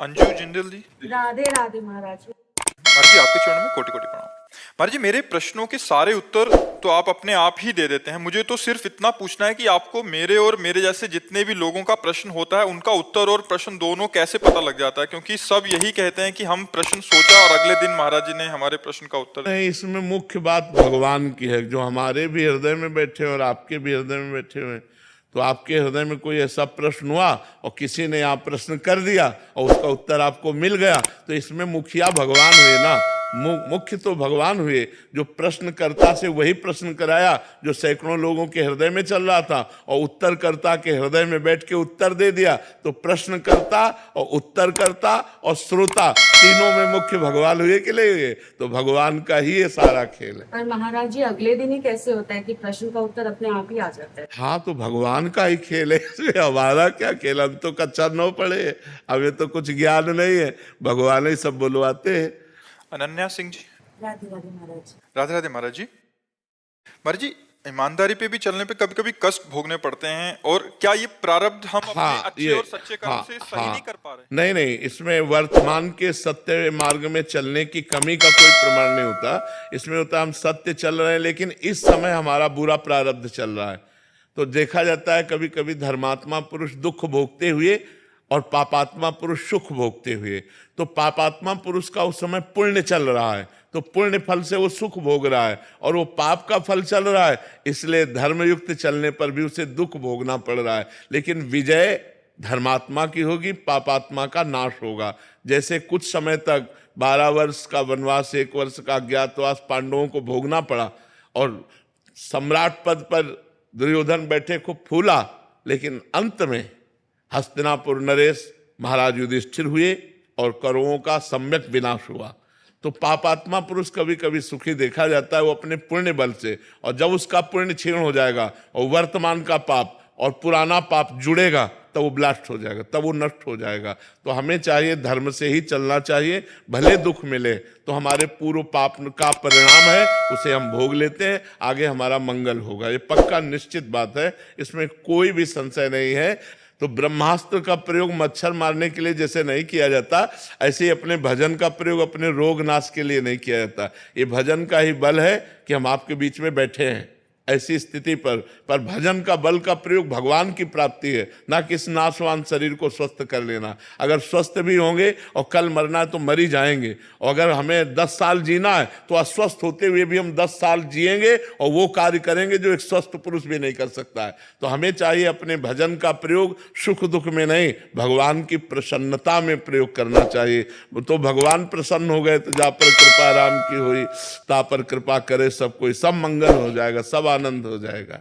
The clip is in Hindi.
अंजू जिंदल जी। राधे राधे महाराज। महाराज जी आपके चरणों में कोटि कोटि प्रणाम। महाराज जी मेरे प्रश्नों के सारे उत्तर तो आप अपने आप ही दे देते हैं, मुझे तो सिर्फ इतना पूछना है कि आपको मेरे और मेरे जैसे जितने भी लोगों का प्रश्न होता है उनका उत्तर और प्रश्न दोनों कैसे पता लग जाता है, क्योंकि सब यही कहते हैं कि हम प्रश्न सोचा और अगले दिन महाराज जी ने हमारे प्रश्न का उत्तर। नहीं, इसमें मुख्य बात भगवान की है, जो हमारे भी हृदय में बैठे और आपके भी हृदय में बैठे हुए। तो आपके हृदय में कोई ऐसा प्रश्न हुआ और किसी ने आप प्रश्न कर दिया और उसका उत्तर आपको मिल गया, तो इसमें मुखिया भगवान हुए ना। मुख्य तो भगवान हुए, जो प्रश्नकर्ता से वही प्रश्न कराया जो सैकड़ों लोगों के हृदय में चल रहा था, और उत्तरकर्ता के हृदय में बैठ के उत्तर दे दिया। तो प्रश्नकर्ता और उत्तरकर्ता और श्रोता तीनों में मुख्य भगवान हुए कि नहीं हुए? तो भगवान का ही ये सारा खेल है। पर महाराज जी अगले दिन ही कैसे होता है कि प्रश्न का उत्तर अपने आप ही आ जाता है? हाँ, तो भगवान का ही खेल है, इसमें हमारा क्या खेल? हम तो कच्चा न पड़े, हमें तो कुछ ज्ञान नहीं है, भगवान ही सब बुलवाते हैं। अनन्या सिंह जी। राधे राधे महाराज। राधे राधे महाराज जी। महाराज जी ईमानदारी पे भी चलने पे कभी कभी कष्ट भोगने पड़ते हैं, और क्या ये प्रारब्ध हम अपने अच्छे और सच्चे कर्म से सही नहीं कर पा रहे? नहीं, इसमें वर्तमान के सत्य मार्ग में चलने की कमी का कोई प्रमाण नहीं होता। इसमें होता है हम सत्य चल रहे हैं, लेकिन इस समय हमारा बुरा प्रारब्ध चल रहा है। तो देखा जाता है कभी कभी धर्मात्मा पुरुष दुख भोगते हुए और पापात्मा पुरुष सुख भोगते हुए। तो पापात्मा पुरुष का उस समय पुण्य चल रहा है, तो पुण्य फल से वो सुख भोग रहा है, और वो पाप का फल चल रहा है, इसलिए धर्मयुक्त चलने पर भी उसे दुख भोगना पड़ रहा है। लेकिन विजय धर्मात्मा की होगी, पापात्मा का नाश होगा। जैसे कुछ समय तक 12 वर्ष का वनवास, 1 वर्ष का अज्ञातवास पांडवों को भोगना पड़ा, और सम्राट पद पर दुर्योधन बैठे खूब फूला, लेकिन अंत में हस्तिनापुर नरेश महाराज युधिष्ठिर हुए और कौरवों का सम्यक विनाश हुआ। तो पापात्मा पुरुष कभी कभी सुखी देखा जाता है वो अपने पुण्य बल से, और जब उसका पुण्य क्षीण हो जाएगा और वर्तमान का पाप और पुराना पाप जुड़ेगा तब वो ब्लास्ट हो जाएगा, तब वो नष्ट हो जाएगा। तो हमें चाहिए धर्म से ही चलना चाहिए, भले दुख मिले तो हमारे पूर्व पाप का परिणाम है, उसे हम भोग लेते हैं, आगे हमारा मंगल होगा। ये पक्का निश्चित बात है, इसमें कोई भी संशय नहीं है। तो ब्रह्मास्त्र का प्रयोग मच्छर मारने के लिए जैसे नहीं किया जाता, ऐसे ही अपने भजन का प्रयोग अपने रोग नाश के लिए नहीं किया जाता। ये भजन का ही बल है कि हम आपके बीच में बैठे हैं ऐसी स्थिति पर भजन का बल का प्रयोग भगवान की प्राप्ति है, ना कि इस नाशवान शरीर को स्वस्थ कर लेना। अगर स्वस्थ भी होंगे और कल मरना है तो मर ही जाएंगे, और अगर हमें 10 साल जीना है तो अस्वस्थ होते हुए भी हम 10 साल जिएंगे और वो कार्य करेंगे जो एक स्वस्थ पुरुष भी नहीं कर सकता है। तो हमें चाहिए अपने भजन का प्रयोग सुख दुख में नहीं, भगवान की प्रसन्नता में प्रयोग करना चाहिए। तो भगवान प्रसन्न हो गए तो जा पर कृपा राम की हुई, ता पर कृपा करे सब कोई, सब मंगल हो जाएगा, सब आनंद हो जाएगा।